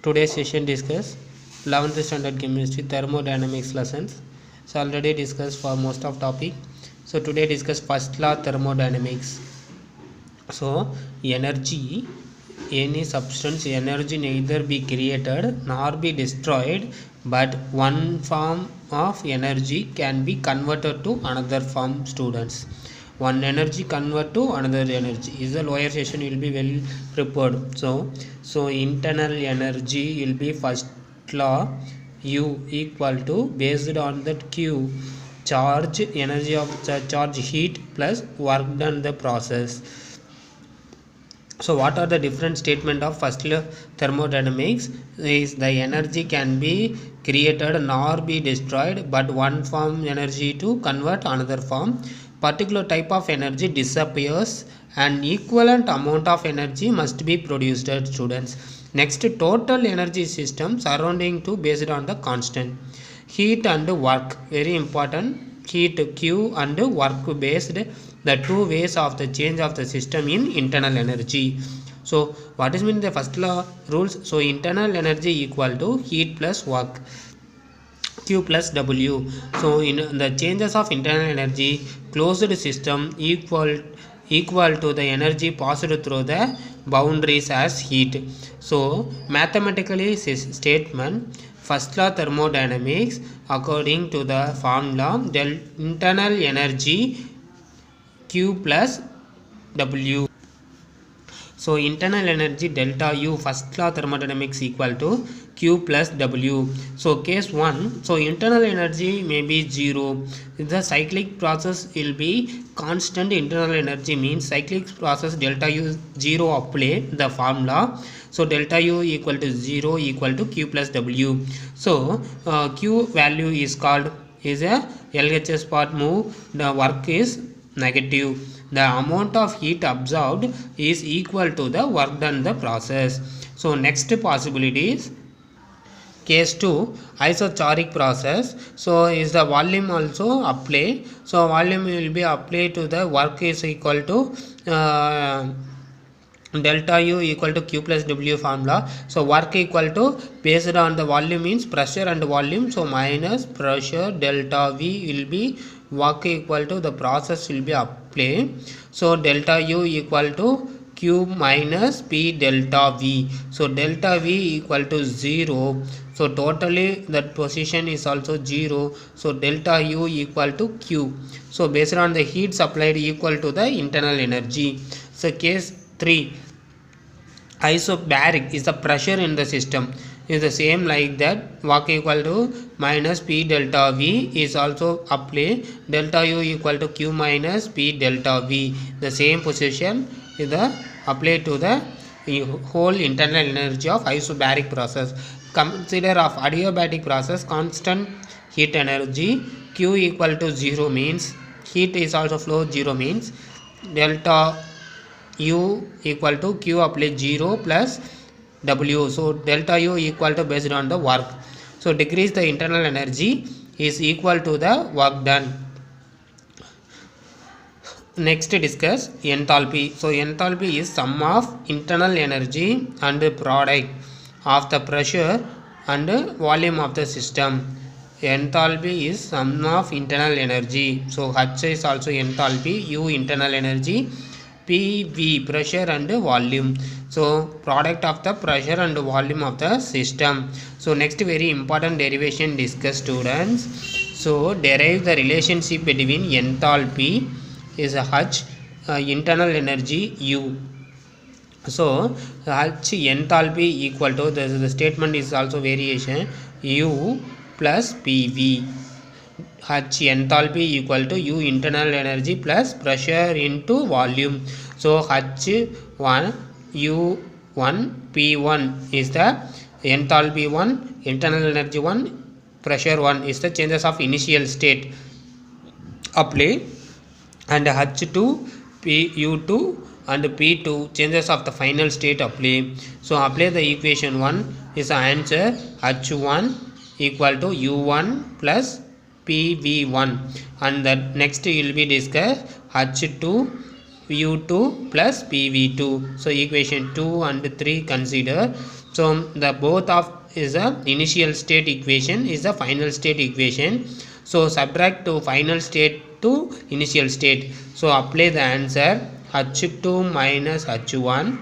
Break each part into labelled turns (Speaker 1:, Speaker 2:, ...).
Speaker 1: Today's session discuss 11th standard chemistry thermodynamics lessons. So already discussed for most of topic. So today discuss first law thermodynamics. So energy, any substance energy neither be created nor be destroyed, but one form of energy can be converted to another form. Students, one energy convert to another energy is the lower session will be well prepared. So internal energy will be first law, U equal to based on that Q, charge energy of the charge heat plus work done the process. So what are the different statement of first law thermodynamics? Is the energy can be created nor be destroyed, but one form energy to convert another form. Particular type of energy disappears and equivalent amount of energy must be produced. Students, next, total energy system surrounding to based on the constant heat and work, very important. Heat Q and work based, the two ways of the change of the system in internal energy. So what is mean the first law rules? So internal energy equal to heat plus work, Q plus W. So in the changes of internal energy, closed system equal to the energy passed through the boundaries as heat. So mathematically statement first law thermodynamics according to the formula del internal energy Q plus W. So internal energy delta U, first law thermodynamics equal to Q plus W. So case 1, so internal energy may be 0. The cyclic process will be constant. Internal energy means cyclic process delta U 0 apply the formula. So delta U equal to 0 equal to Q plus W. So Q value is called is a LHS part move, the work is negative. The amount of heat absorbed is equal to the work done the process. So next possibility is case 2, isothermic process. So is the volume also apply. So volume will be applied to the work is equal to delta U equal to Q plus W formula. So work equal to based on the volume means pressure and volume. So minus pressure delta V will be work equal to the process will be applied. So delta U equal to Q minus P delta V. So delta V equal to 0. So totally that position is also 0. So delta U equal to Q. So based on the heat supplied equal to the internal energy. So case 3, isobaric is the pressure in the system is the same like that, work equal to minus P delta V is also apply, delta U equal to Q minus P delta V. The same position is the apply to the whole internal energy of isobaric process. Consider of adiabatic process, constant heat energy Q equal to 0 means heat is also flow 0 means delta U equal to Q apply 0 plus W. So delta U equal to based on the work. So decrease the internal energy is equal to the work done. Next discuss enthalpy. So enthalpy is sum of internal energy and product of the pressure and volume of the system. Enthalpy is sum of internal energy. So H is also enthalpy, U internal energy, PV pressure and volume. So product of the pressure and volume of the system. So next very important derivation discuss, students. So derive the relationship between enthalpy is a H, internal energy U. So H enthalpy equal to the statement is also variation U plus PV. H enthalpy equal to U internal energy plus pressure into volume. So H1 U1 P1 is the enthalpy 1, internal energy 1, pressure 1 is the changes of initial state apply, and H2 U2 and P2 changes of the final state apply. So apply the equation 1 is the answer H1 equal to U1 plus PV1, and the next will be discussed H2 U2 plus PV2. So equation 2 and 3 consider. So the both of is a initial state equation is the final state equation. So subtract to final state to initial state. So apply the answer H2 minus H1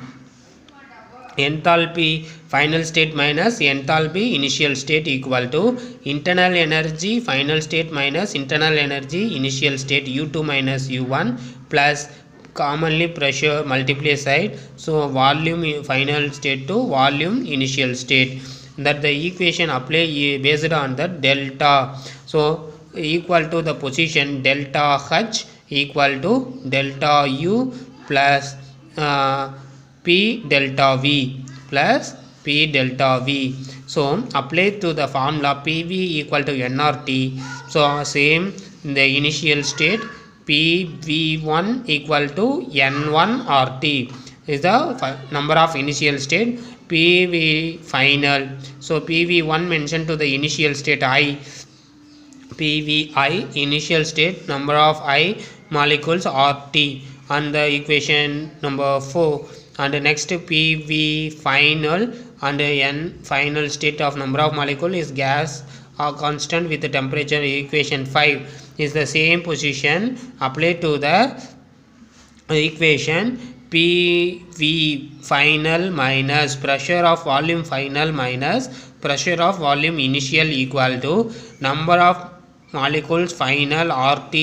Speaker 1: enthalpy final state minus enthalpy initial state equal to internal energy final state minus internal energy initial state U2 minus U1 plus commonly pressure multiply side. So volume final state to volume initial state, that the equation apply based on the delta. So equal to the position delta H equal to delta U plus P delta V plus P delta V. So apply to the formula PV equal to nRT. So same in the initial state PV1 equal to N1 RT is the number of initial state. PV final, so PV1 mentioned to the initial state I, PVI initial state number of I molecules RT on the equation number 4, and the next PV final and N final state of number of molecule is gas or constant with the temperature. Equation 5 is the same position apply to the equation PV final minus pressure of volume final minus pressure of volume initial equal to number of molecules final RT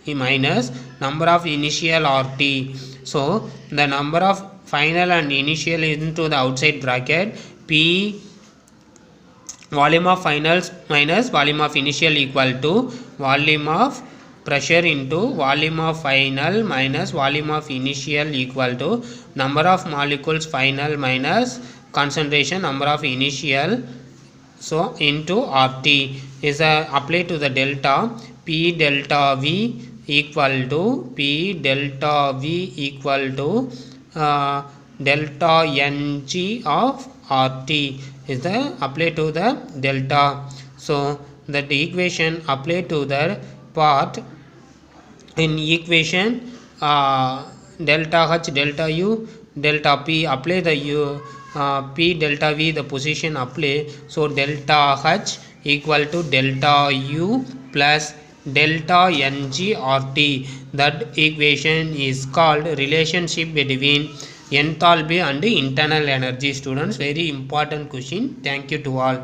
Speaker 1: minus number of initial RT. So the number of final and initial into the outside bracket, P volume of finals minus volume of initial equal to volume of pressure into volume of final minus volume of initial equal to number of molecules final minus concentration number of initial, so into RT is apply to the delta. P delta V equal to P delta V equal to delta Ng of RT is the apply to the delta. So that the equation apply to the part in equation delta H delta U delta P apply the U P delta V the position apply. So delta H equal to delta U plus delta Ng RT. That equation is called relationship between enthalpy and internal energy. Students, very important question. Thank you to all.